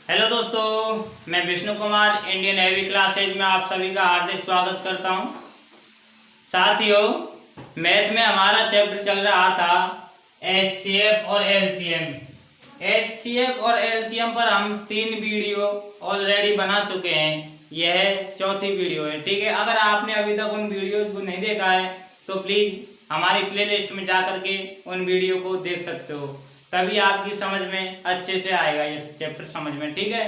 Hello दोस्तों, मैं Vishnu Kumar Indian navy classes में आप सभी का हार्दिक स्वागत करता हूं। साथियों, मैथ में हमारा चैप्टर चल रहा था एचसीएफ और एलसीएम। एचसीएफ और एलसीएम पर हम 3 वीडियो ऑलरेडी बना चुके हैं। यह चौथी वीडियो है, ठीक है। अगर आपने अभी तक उन वीडियोज़ को नहीं देखा है तो प्लीज़ हमारी प्लेलिस्ट में जा कर के उन वीडियो को देख सकते हो, तभी आपकी समझ में अच्छे से आएगा ये चैप्टर समझ में, ठीक है।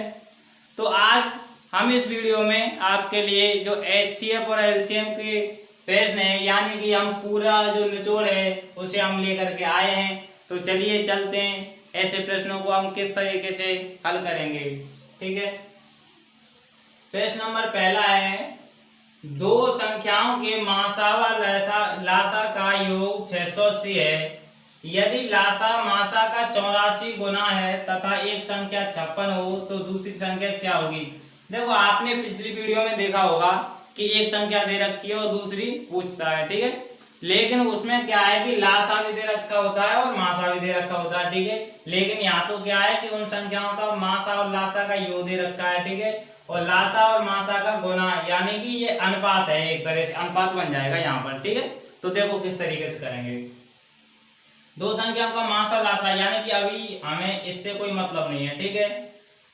तो आज हम इस वीडियो में आपके लिए जो एचसीएफ और एलसीएम के प्रश्न है, यानी कि हम पूरा जो निचोड़ है उसे हम लेकर के आए हैं। तो चलिए चलते हैं, ऐसे प्रश्नों को हम किस तरीके से हल करेंगे, ठीक है। प्रश्न नंबर पहला है, दो संख्याओं के मासा व लासा का योग 680 है। यदि लासा मासा का 84 गुना है तथा एक संख्या 56 हो तो दूसरी संख्या क्या होगी। देखो, आपने पिछली वीडियो में देखा होगा कि एक संख्या दे रखी है और दूसरी पूछता है, ठीक है। लेकिन उसमें क्या है कि लासा भी दे रखा होता है और मासा भी दे रखा होता है, ठीक है। लेकिन यहाँ तो क्या है कि उन संख्याओं का मासा और लासा का योग दे रखा है, ठीक है। और लासा और मासा का गुना, यानी कि ये अनुपात है, एक तरह से अनुपात बन जाएगा यहाँ पर, ठीक है। तो देखो किस तरीके से करेंगे। दो संख्याओं का मासा लासा, यानी कि अभी हमें इससे कोई मतलब नहीं है, ठीक है।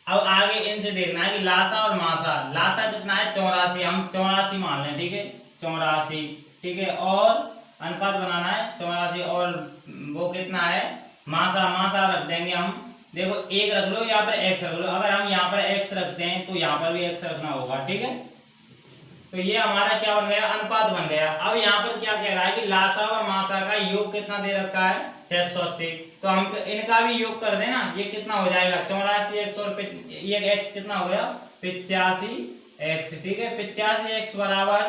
अब आगे इनसे देखना है कि लासा और मासा। लासा कितना है 84, हम 84 मान लें, ठीक है। 84, ठीक है। और अनुपात बनाना है 84 और वो कितना है मासा। मासा रख देंगे हम, देखो एक रख लो, यहाँ पर एक्स रख लो। अगर हम यहाँ पर एक्स रखते हैं तो यहाँ पर भी एक्स रखना होगा, ठीक है। तो ये हमारा क्या बन गया, अनुपात बन गया। अब यहाँ पर क्या कह रहा है कि लासा और मासा का योग कितना दे रखा है 680। तो हम इनका भी योग कर देना, ये कितना हो जाएगा 84 एक्स और ये एक्स कितना हो गया 85 एक्स, ठीक है। 85 एक्स बराबर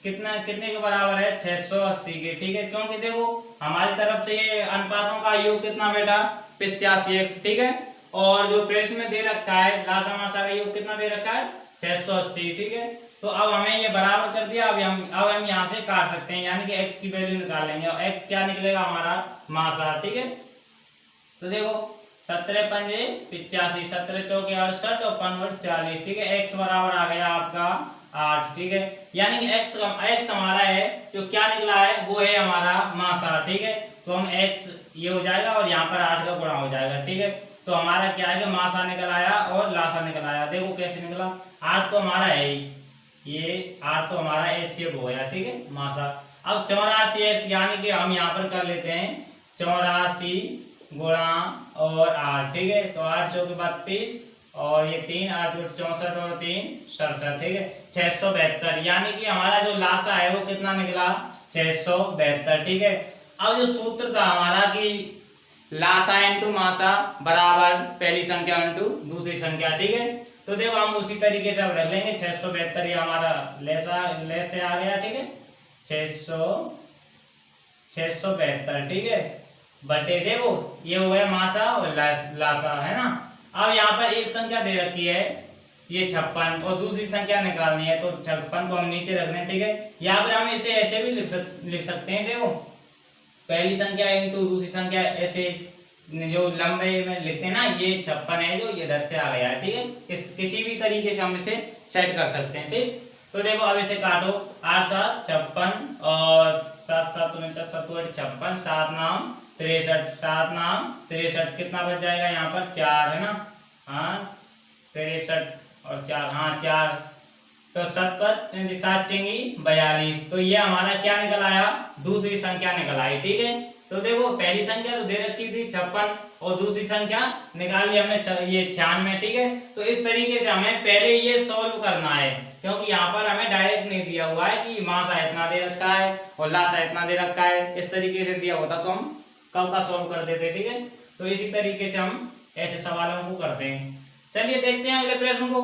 कितना, कितने के बराबर है 680 के, ठीक है। क्योंकि देखो हमारी तरफ से ये अनुपातों का योग कितना बेटा 85 एक्स, ठीक है। और जो प्रश्न में दे रखा है लासा मासा का योग कितना दे रखा है 680, ठीक है। तो अब हमें ये बराबर कर दिया। अब हम यहाँ से काट सकते हैं, यानी कि x की वैल्यू निकाल लेंगे और x क्या निकलेगा हमारा मासा, ठीक है। तो देखो 17 पंजे 85, 17 चौके 68 और 5 40, ठीक है। x बराबर आ गया आपका 8, ठीक है। यानी कि x हमारा है जो क्या निकला है वो है हमारा मासा, ठीक है। तो हम x ये हो जाएगा और यहाँ पर 8 का गुणा हो जाएगा, ठीक है। तो हमारा क्या है कि मासा निकल आया और लासा निकल आया। देखो कैसे निकला, 8 तो हमारा है ही, ये 8 तो हमारा एचसीएफ हो गया, ठीक है मासा। अब 84 एक्स, यानी कि हम यहाँ पर कर लेते हैं 84 गुणा और 8, ठीक है। तो 8 चौके 32 और ये 3 8 64 और 3 67, ठीक है। 672, यानी कि हमारा जो लासा है वो कितना निकला 672, ठीक है। अब जो सूत्र था हमारा कि लासा इंटू मासा बराबर पहली संख्या इंटू दूसरी संख्या, ठीक है। तो देखो हम उसी तरीके से अब रख लेंगे 672, ये हमारा लेस से आ गया, ठीक है। 672, ठीक है। बटे देखो ये हो गया मासा और लासा, है ना। अब यहाँ पर एक संख्या दे रखी है ये 56 और दूसरी संख्या निकालनी है, तो 56 को हम नीचे रख दें, ठीक है। यहाँ पर हम इसे ऐसे भी लिख सकते हैं, देखो पहली संख्या इंटू दूसरी संख्या, ऐसे जो लंबे में लिखते हैं ना, ये 56 है जो इधर से आ गया है, ठीक है। किसी भी तरीके से हम इसे सेट कर सकते हैं, ठीक। तो देखो अब इसे काटो, 8 7 56 और 7 7 59 57 56, 7 नाम 63, 7 नाम 63, कितना बच जाएगा यहाँ पर 4, है ना। हाँ 63 और 4, हाँ 4, तो 7 7 42। तो ये हमारा क्या निकल आया, दूसरी संख्या निकल आई, ठीक है। तो देखो पहली संख्या तो दे रखी थी 56 और दूसरी संख्या निकाल ली हमने ये 96, ठीक है। तो इस तरीके से हमें पहले ये सॉल्व करना है, क्योंकि यहाँ पर हमें डायरेक्ट नहीं दिया हुआ है कि मासा इतना दे रखा है और लासा इतना दे रखा है। इस तरीके से दिया होता तो हम कब का सॉल्व कर देते, ठीक है। तो इसी तरीके से हम ऐसे सवालों को करते हैं। चलिए देखते हैं अगले प्रश्न को।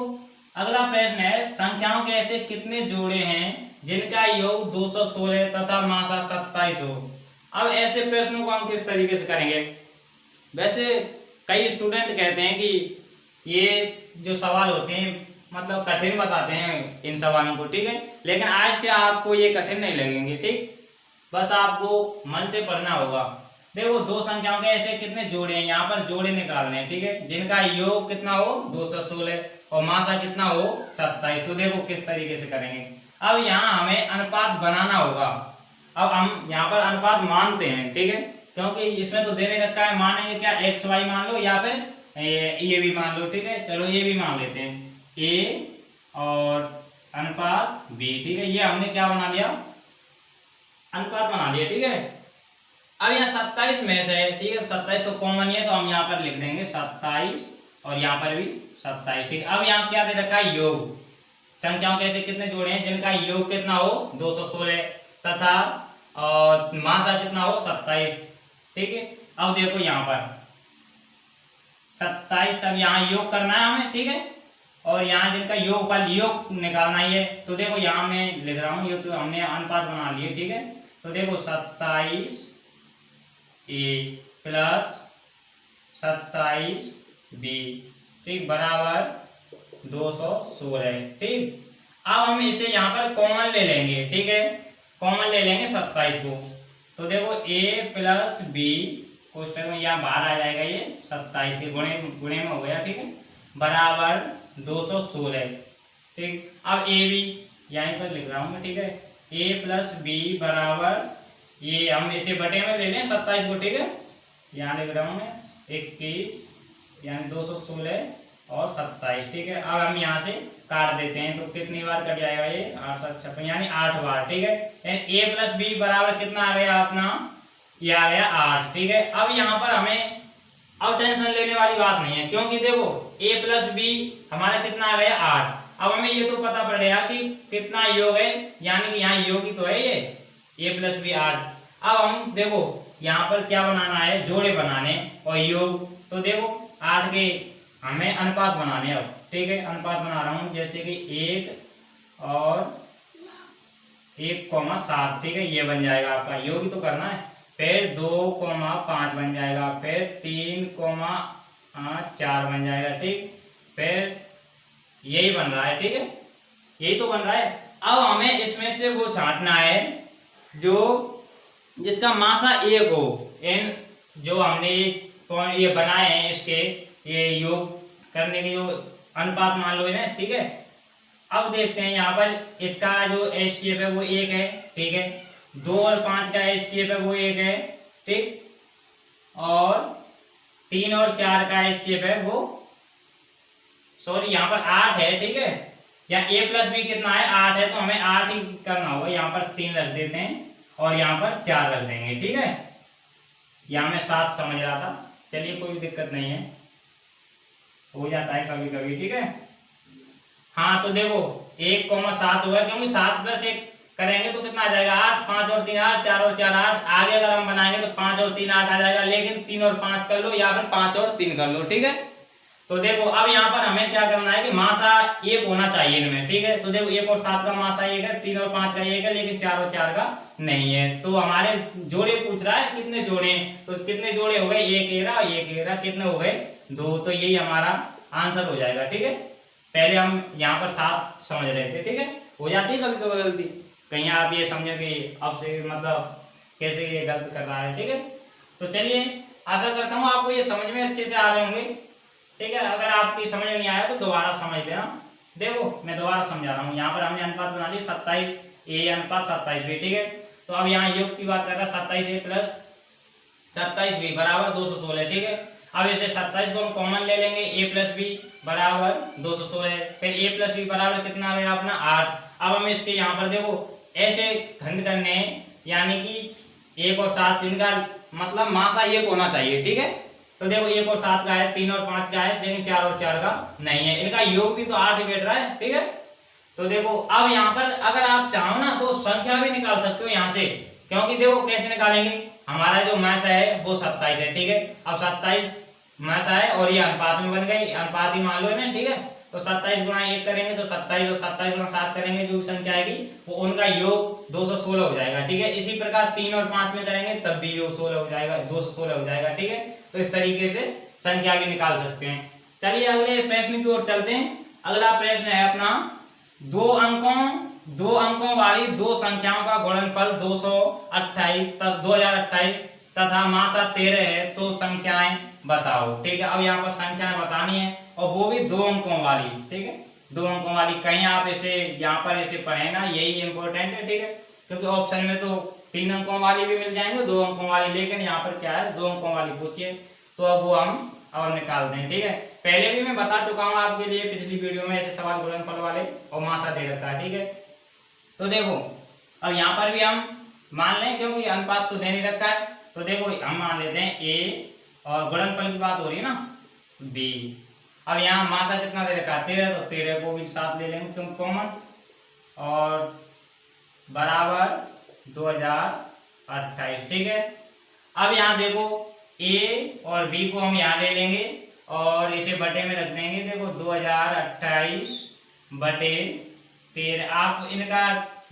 अगला प्रश्न है, संख्याओं के ऐसे कितने जोड़े हैं जिनका योग 216 तथा मासा 27 हो। अब ऐसे प्रश्नों को हम किस तरीके से करेंगे। वैसे कई स्टूडेंट कहते हैं कि ये जो सवाल होते हैं मतलब कठिन बताते हैं इन सवालों को, ठीक है। लेकिन आज से आपको ये कठिन नहीं लगेंगे, ठीक। बस आपको मन से पढ़ना होगा। देखो दो संख्याओं के ऐसे कितने जोड़े हैं, यहाँ पर जोड़े निकालने हैं, ठीक है, जिनका योग कितना हो 216 और मासा कितना हो 27। तो देखो किस तरीके से करेंगे। अब यहाँ हमें अनुपात बनाना होगा। अब हम यहाँ पर अनुपात मानते हैं, ठीक है, क्योंकि इसमें तो देने रखा है, मानेंगे क्या एक्स वाई मान लो या फिर ये भी मान लो, ठीक है, चलो ये भी मान लेते हैं, ए और अनुपात बी, ठीक है, ये हमने क्या बना लिया, अनुपात बना लिया, ठीक है। अब यहाँ 27 में से, ठीक है, 27 तो कॉमन ही है, तो हम यहाँ पर लिख देंगे 27 और यहाँ पर भी 27, ठीक है। अब यहाँ क्या दे रखा है, योग, संख्याओं के ऐसे कितने जोड़े हैं जिनका योग कितना हो 216 तथा और मासा कितना हो 27, ठीक है। अब देखो यहाँ पर 27, सब यहाँ योग करना है हमें, ठीक है, और यहाँ जिनका योग पर योग निकालना ही है, तो देखो यहाँ मैं लिख रहा हूँ, ये तो हमने अनुपात बना लिए, ठीक है। तो देखो 27 ए प्लस 27 बी, ठीक, बराबर 216, ठीक। अब हम इसे यहाँ पर कॉमन ले लेंगे, ठीक है, कॉमन ले लेंगे 27 को, तो देखो a प्लस बी कोष्टक में यहाँ बाहर आ जाएगा, ये 27 के गुणे में हो गया, ठीक है, बराबर 216, ठीक। अब ए बी यहीं पर लिख रहा हूँ मैं, ठीक है, a प्लस बी बराबर, ये हम इसे बटे में ले लें 27 को, ठीक है, यहाँ लिख रहा हूँ मैं 21 यानी 216 और 27, ठीक है। अब हम यहाँ से काट देते हैं, तो कितनी बार कट जाएगा ये 8 7 56 यानी 8 बार, ठीक है। यानी a प्लस बी बराबर कितना आ गया अपना, ये आ गया 8, ठीक है। अब यहाँ पर हमें अब टेंशन लेने वाली बात नहीं है, क्योंकि देखो a प्लस बी हमारा कितना आ गया 8। अब हमें ये तो पता पड़ गया कि कितना योग है, यानी कि यहाँ योग ही तो है ये a प्लस बी 8। अब हम देखो यहाँ पर क्या बनाना है, जोड़े बनाने और योग, तो देखो 8 के हमें अनुपात बनाने अब, ठीक है, अनुपात बना रहा हूँ, जैसे कि 1 और 1,7, ठीक है, ये बन जाएगा आपका, योग ही तो करना है। फिर 2,5 बन जाएगा, फिर 3,4 बन जाएगा, ठीक, फिर यही बन रहा है, ठीक है, यही तो बन रहा है। अब हमें इसमें से वो छांटना है जो जिसका मासा 1 हो, इन जो हमने ये बनाए हैं इसके ये योग करने के जो अनुपात मान लो ना, ठीक है। अब देखते हैं यहाँ पर इसका जो HCF है वो 1 है, ठीक है, 2 और 5 का HCF है वो 1 है, ठीक, और 3 और 4 का HCF है वो, सॉरी यहाँ पर 8 है, ठीक है, या a प्लस बी कितना है 8 है, तो हमें 8 ही करना होगा, यहाँ पर 3 रख देते हैं और यहाँ पर 4 रख देंगे, ठीक है। यहाँ मैं 7 समझ रहा था, चलिए कोई दिक्कत नहीं है, हो जाता है कभी कभी, ठीक है। हाँ तो देखो 1,7 होगा, क्योंकि 7 प्लस 1 करेंगे तो कितना आ जाएगा 8, 5 और 3 8, 4 और 4 8, आगे अगर हम बनाएंगे तो 5 और 3 8 आ जाएगा, लेकिन 3 और 5 कर लो या फिर 5 और 3 कर लो, ठीक है। तो देखो अब यहाँ पर हमें क्या करना है कि मासा 1 होना चाहिए इनमें, ठीक है। तो देखो 1 और 7 का मासा 1 है, 3 और 5 का 1 है, लेकिन 4 और 4 का नहीं है। तो हमारे जोड़े पूछ रहा है कितने जोड़े, तो कितने जोड़े हो गए, 1 1 कितने हो गए 2, तो यही हमारा आंसर हो जाएगा, ठीक है। पहले हम यहाँ पर 7 समझ रहे थे, ठीक है, हो जाती है कभी कभी गलती, कहीं आप ये समझे कि अब से मतलब कैसे ये गलत कर रहा है, ठीक है। तो चलिए आशा करता हूँ आपको ये समझ में अच्छे से आ रहे होंगे, ठीक है। अगर आपकी समझ में नहीं आया तो दोबारा समझ लेना। देखो मैं दोबारा समझा रहा हूँ, यहाँ पर हमने अनुपात बना लिया 27 ए अनुपात 27 बी, ठीक है। तो अब यहाँ योग की बात कर रहा है 27 ए प्लस 27 बी बराबर 216, ठीक है। अब इसे 27 को हम कॉमन ले लेंगे, a प्लस बी बराबर 216, फिर a प्लस बी बराबर कितना आ गया अपना 8। अब हम इसके यहाँ पर देखो ऐसे खंड करने, यानी कि 1 और 7 इनका मतलब मासा 1 होना चाहिए, ठीक है। तो देखो 1 और 7 का है, 3 और 5 का है, लेकिन 4 और 4 का नहीं है, इनका योग भी तो 8 ही बैठ रहा है, ठीक है। तो देखो अब यहाँ पर अगर आप चाहो ना तो संख्या भी निकाल सकते हो यहाँ से, क्योंकि देखो कैसे निकालेंगे, हमारा जो मासा है वो 27 है, ठीक है। अब 27 मासा है और ये अनुपात में बन गई, अनुपात ही मान लो ना, ठीक है। तो 27 गुणा 1 करेंगे तो 27 और 27 गुणा 7 करेंगे, जो भी संख्या आएगी वो उनका योग 216 हो जाएगा, ठीक है। इसी प्रकार 3 और 5 में करेंगे तब भी योग 16 हो जाएगा, 216 हो जाएगा, ठीक है। तो इस तरीके से संख्या भी निकाल सकते हैं। चलिए अगले प्रश्न की ओर चलते हैं। अगला प्रश्न है अपना 2 अंकों वाली दो संख्याओं का गुणनफल 228 तब 2028 तथा मासा 13 है तो संख्याएं बताओ। ठीक है, अब यहाँ पर संख्याएं बतानी है और वो भी 2 अंकों वाली। ठीक है, 2 अंकों वाली। कहीं आप इसे यहाँ पर इसे पढ़े ना, यही इंपॉर्टेंट है। ठीक है, क्योंकि ऑप्शन में तो 3 अंकों वाली भी मिल जाएंगे, 2 अंकों वाली, लेकिन यहाँ पर क्या है 2 अंकों वाली पूछिए तो अब वो हम और निकाल दें। ठीक है, पहले भी मैं बता चुका हूँ आपके लिए पिछली वीडियो में ऐसे सवाल गुणनफल वाले और मासा दे रखा है। ठीक है, तो देखो अब यहाँ पर भी हम मान लें, क्योंकि अनुपात तो दे नहीं रखा है, तो देखो हम मान लेते हैं ए और गुणनफल की बात हो रही है ना बी। अब यहाँ मासा कितना दे रखा है 13, तो 13 को भी साथ ले लेंगे क्योंकि कॉमन, और बराबर 2028। ठीक है, अब यहाँ देखो ए और बी को हम यहाँ ले लेंगे और इसे बटे में रख देंगे। देखो 2028 बटे 13। आप इनका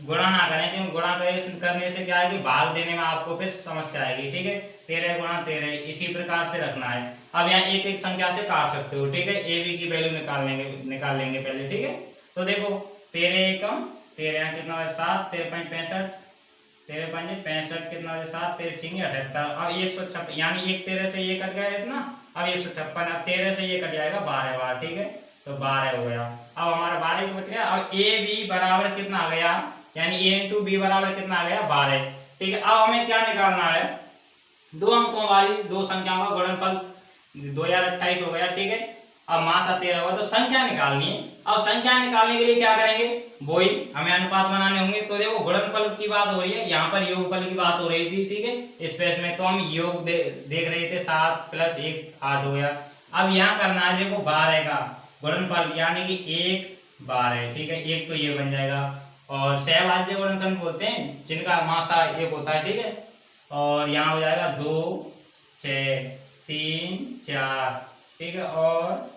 गुणा ना करें, क्योंकि गुणा करने से क्या है कि भाग देने में आपको फिर समस्या आएगी। ठीक है, 13 गुणा 13 इसी प्रकार से रखना है। अब यहाँ एक एक संख्या से काट सकते हो। ठीक है, ए बी की वैल्यू निकाल लेंगे पहले। ठीक है, तो देखो 13 एकम 13 कितना है 7, 13 5 65, 13 5 65 कितना है 7, 13 6 78। अब 156, यानी एक 13 से ये कट गया इतना, अब 156। अब 13 से ये कट जाएगा 12 बार। ठीक है, तो 12 हो गया। अब हमारा 12 बच गया। अब ए बी बराबर कितना आ गया, यानी ए इंटू बी बराबर कितना आ गया 12। ठीक है, अब हमें क्या निकालना है 2 अंकों वाली 2 संख्याओं का गुणनफल 2028 हो गया। ठीक है, अब मासा 13 होगा तो संख्या निकालनी है। अब संख्या निकालने के लिए क्या करेंगे, वही हमें अनुपात बनाने होंगे। तो देखो गुणनफल की बात हो रही है, यहाँ पर योगफल की बात हो रही थी। ठीक है, इस पेज में तो हम योग देख रहे थे, 7 + 1 8 हो गया। अब यहाँ करना है देखो 12 का गुणनफल, यानी कि 1 12। ठीक है, एक तो ये बन जाएगा, और सहभाज्य गुणनखंड बोलते हैं जिनका मासा 1 होता है। ठीक है, और यहाँ हो जाएगा 2 6 3 4। ठीक है, और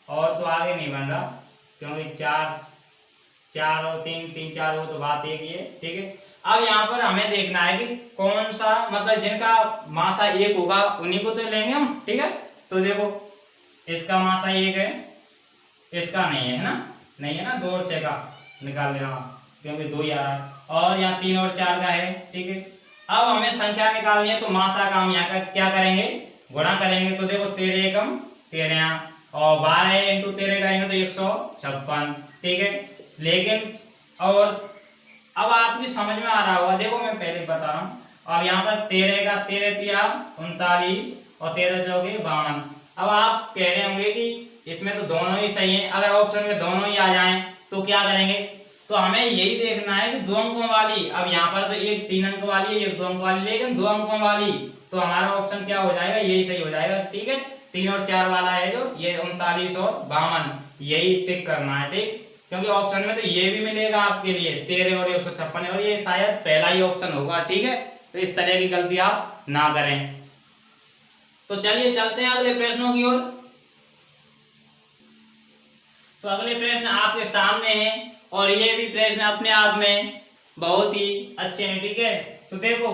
तो आगे नहीं बन रहा, क्योंकि 4 और 3 4 हो तो बात एक ही है। ठीक है, अब यहाँ पर हमें देखना है कि कौन सा, मतलब जिनका मासा 1 होगा उन्हीं को तो लेंगे हम। ठीक है, तो देखो इसका मासा 1 है, इसका नहीं है ना, नहीं है ना, 2 और 6 का निकाल लेना, क्योंकि 2 ही आ रहा है, और यहाँ 3 और 4 का है। ठीक है, अब हमें संख्या निकालनी है, तो मासा का हम यहाँ का क्या करेंगे, गुणा करेंगे। तो देखो 13 एकम 13 और 12 इंटू 13 करेंगे तो 156। ठीक है, लेकिन और अब आपकी समझ में आ रहा होगा, देखो मैं पहले बता रहा हूँ। अब यहाँ पर 13 का 13 तिया 39 और 13 चौके 52। अब आप कह रहे होंगे कि इसमें तो दोनों ही सही है, अगर ऑप्शन में दोनों ही आ जाएं तो क्या करेंगे, तो हमें यही देखना है कि 2 अंकों वाली। अब यहाँ पर तो एक 3 अंक वाली है, एक 2 अंक वाली, लेकिन 2 अंकों वाली, तो हमारा ऑप्शन क्या हो जाएगा, यही सही हो जाएगा। ठीक है, 3 और 4 वाला है जो ये 39 और 52, यही टिक करना है। ठीक, क्योंकि ऑप्शन में तो ये भी मिलेगा आपके लिए 13 और 156, और ये शायद पहला ही ऑप्शन होगा। ठीक है, तो इस तरह की गलती आप ना करें। तो चलिए चलते हैं अगले प्रश्नों की ओर। तो अगले प्रश्न आपके सामने है, और ये भी प्रश्न अपने आप में बहुत ही अच्छे हैं। ठीक है, तो देखो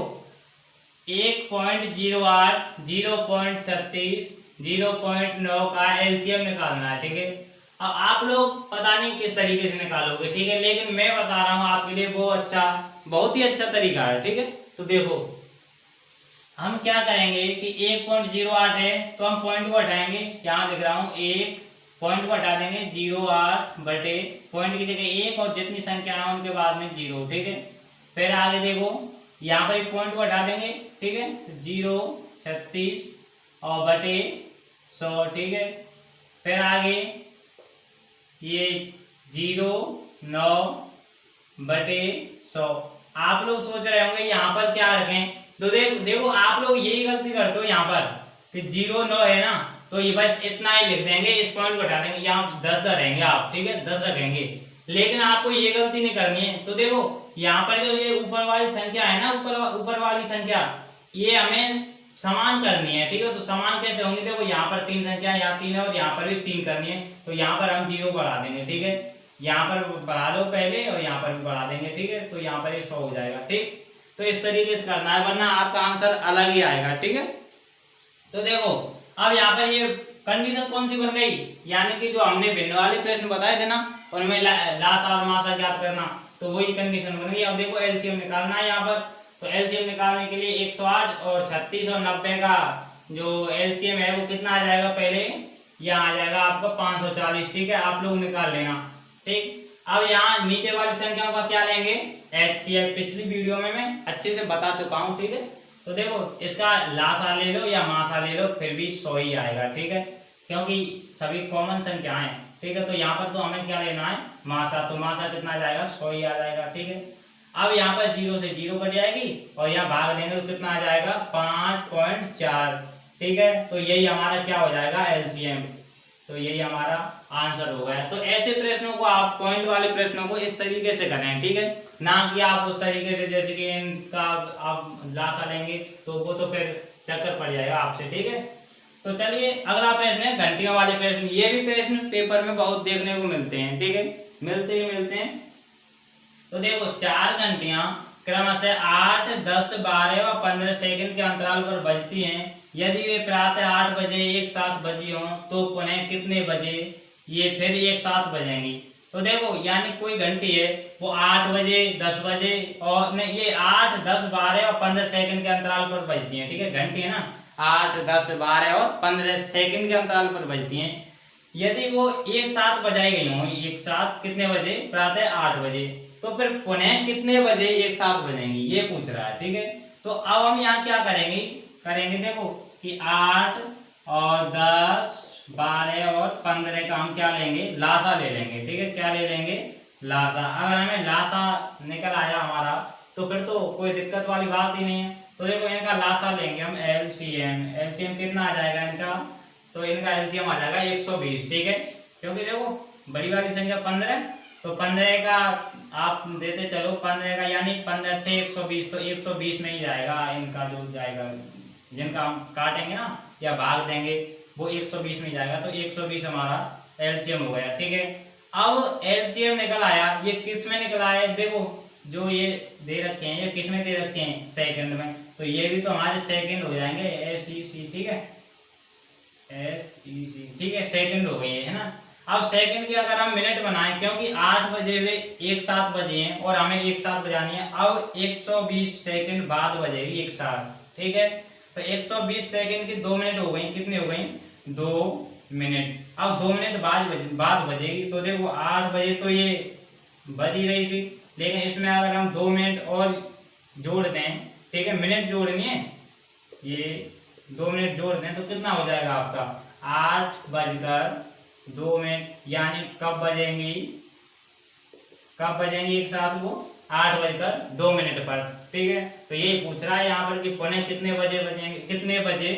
1.08 0.36 0.9 का एलसीएम निकालना है। ठीक है, अब आप लोग पता नहीं किस तरीके से निकालोगे। ठीक है, लेकिन मैं बता रहा हूं आपके लिए वो अच्छा, बहुत ही अच्छा तरीका है। ठीक है, तो देखो हम क्या करेंगे कि 1.08 है तो हम पॉइंट को हटाएंगे, यहाँ लिख रहा हूँ 1 पॉइंट को हटा देंगे 0.8 बटे पॉइंट की जगह 1 और जितनी संख्या है उनके बाद में 0। ठीक है, फिर आगे देखो यहाँ पर एक पॉइंट को हटा देंगे। ठीक है, तो 0.36 और बटे 100। ठीक है, फिर आगे ये 0.9 बटे 100। आप लोग सोच रहे होंगे यहाँ पर क्या रखें, तो देखो आप लोग यही गलती करते हो यहाँ पर कि 0.9 है ना, तो ये बस इतना ही लिख देंगे, इस पॉइंट को हटा देंगे, यहाँ 10 रहेंगे आप। ठीक है, 10 रखेंगे, लेकिन आपको ये गलती नहीं करनी है। तो देखो यहाँ पर जो ये ऊपर वाली संख्या है ना, ऊपर वाली संख्या, ये हमें समान करनी है। ठीक है, तो समान कैसे होंगे, देखो यहाँ पर 3 संख्या, यहाँ 3 है और यहाँ पर भी 3 करनी है, तो यहाँ पर हम 0 बढ़ा देंगे। ठीक है, यहाँ पर बढ़ा लो पहले और यहाँ पर भी बढ़ा देंगे। ठीक है, तो यहाँ पर ये 100 हो जाएगा। ठीक, तो इस तरीके से करना है, वरना आपका आंसर अलग ही आएगा। ठीक है, तो देखो अब यहाँ पर ये कंडीशन कौन सी बन गई, यानी कि जो हमने भिन्न वाले प्रश्न बताए थे ना, उनमें लासा और मासा ज्ञात करना, तो वही कंडीशन बन गई। अब देखो एलसीएम निकालना है यहाँ पर, तो एलसीएम निकालने के लिए 108 और 36 और 90 का जो एलसीएम है वो कितना आ जाएगा, पहले यहाँ आ जाएगा आपका 540। ठीक है, आप लोग निकाल लेना। ठीक, अब यहाँ नीचे वाली संख्याओं का क्या लेंगे, एचसीएफ। पिछली वीडियो में मैं अच्छे से बता चुका हूँ। ठीक है, तो देखो इसका लासा ले लो या मासा ले लो फिर भी 100 ही आएगा। ठीक है, क्योंकि सभी कॉमन संख्याएं हैं। ठीक है, तो यहाँ पर तो हमें क्या लेना है, मासा। तो मासा कितना आ जाएगा, 100 ही आ जाएगा। ठीक है, अब यहाँ पर 0 से 0 कट जाएगी और यहाँ भाग देंगे तो कितना आ जाएगा, 5.4। ठीक है, तो यही हमारा क्या हो जाएगा, एलसीएम। तो यही हमारा आंसर हो गया। तो ऐसे प्रश्नों को आप, पॉइंट वाले प्रश्नों को इस तरीके से करें। ठीक है, ना कि आप उस तरीके से जैसे कि इनका आप लासा लेंगे तो वो तो फिर चक्कर पड़ जाएगा आपसे। ठीक है, तो चलिए अगला प्रश्न है घंटियों वाले प्रश्न। ये भी प्रश्न पेपर में बहुत देखने को मिलते हैं। ठीक है, मिलते हैं। तो देखो 4 घंटियां क्रमशः 8, 10, 12 व 15 सेकंड के अंतराल पर बजती हैं। यदि वे प्रातः 8 बजे एक साथ बजी हों तो पुनः कितने बजे ये फिर एक साथ बजेंगी। तो देखो यानी कोई घंटी है वो 8 बजे, 10 बजे और नहीं, ये 8, 10, 12 और 15 सेकंड के अंतराल पर बजती हैं। ठीक है, घंटी है ना, 8, 10, 12 और 15 सेकंड के अंतराल पर बजती हैं। यदि वो एक साथ बजाई गई हों, एक साथ कितने बजे, प्रातः 8 बजे, तो फिर पुनः कितने बजे एक साथ बजेंगी, ये पूछ रहा है। ठीक है, तो अब हम यहाँ क्या करेंगे देखो कि 8 और 10, 12 और 15 का हम क्या लेंगे, लासा ले लेंगे। ठीक है, क्या ले लेंगे, लासा। अगर हमें लासा निकल आया हमारा तो फिर तो कोई दिक्कत वाली बात ही नहीं है। तो देखो इनका लासा लेंगे हम, एलसीएम कितना आ जाएगा इनका, तो इनका एलसीएम आ जाएगा 120। ठीक है, क्योंकि देखो बड़ी वाली संख्या 15, तो 15 का आप देते चलो 15 का यानी 15 × 120, तो 120 में ही जाएगा इनका जो जाएगा, जिनका हम काटेंगे ना या भाग देंगे वो 120 में जाएगा। तो 120 हमारा एलसीएम हो गया। ठीक है, अब एलसीएम निकल आया, ये किस में निकल आया, देखो जो ये दे रखे हैं ये किस में दे रखे हैं, सेकंड में। तो ये भी तो हमारे सेकंड हो जाएंगे, SEC। ठीक है, SEC। ठीक है, सेकंड हो गई है ना। अब सेकंड की अगर हम मिनट बनाएं, क्योंकि 8 बजे वे एक साथ बजे हैं और हमें एक साथ बजानी है। अब 120 सेकंड बाद बजेगी एक साथ। ठीक है, तो 120 सेकंड की 2 मिनट हो गई, कितनी हो गई, 2 मिनट। अब 2 मिनट बाद बजेगी। तो देखो 8 बजे तो ये बज ही रही थी, लेकिन इसमें अगर हम 2 मिनट और जोड़ दें, ठीक है, मिनट जोड़नी है, ये 2 मिनट जोड़ दें तो कितना हो जाएगा आपका, 8:02 यानी कब बजेंगी एक साथ, वो 8:02 पर। ठीक है, तो यही पूछ रहा है यहाँ पर कि पुनः कितने बजे बजेंगे, कितने बजे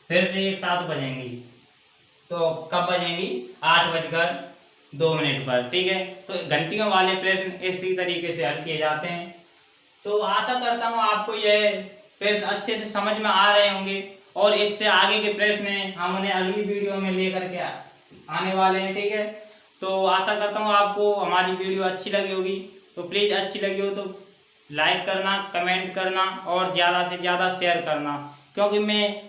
फिर से एक साथ बजेंगी, तो कब बजेंगी, 8:02 पर। ठीक है, तो घंटियों वाले प्रश्न इसी तरीके से हल किए जाते हैं। तो आशा करता हूँ आपको यह प्रश्न अच्छे से समझ में आ रहे होंगे और इससे आगे के प्रश्न हम उन्हें अगली वीडियो में लेकर के आने वाले हैं। ठीक है, तो आशा करता हूँ आपको हमारी वीडियो अच्छी लगी होगी। तो प्लीज़ अच्छी लगी हो तो लाइक करना, कमेंट करना और ज़्यादा से ज़्यादा शेयर करना, क्योंकि मैं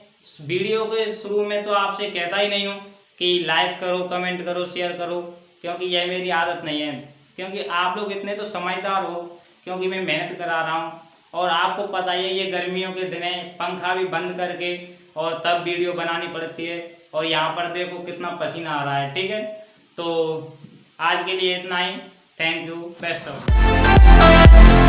वीडियो के शुरू में तो आपसे कहता ही नहीं हूँ कि लाइक करो, कमेंट करो, शेयर करो, क्योंकि यह मेरी आदत नहीं है। क्योंकि आप लोग इतने तो समझदार हो, क्योंकि मैं मेहनत करा रहा हूँ और आपको पता ही है ये गर्मियों के दिन है, पंखा भी बंद करके और तब वीडियो बनानी पड़ती है। और यहाँ पर देखो कितना पसीना आ रहा है। ठीक है, तो आज के लिए इतना ही। Thank you, best of.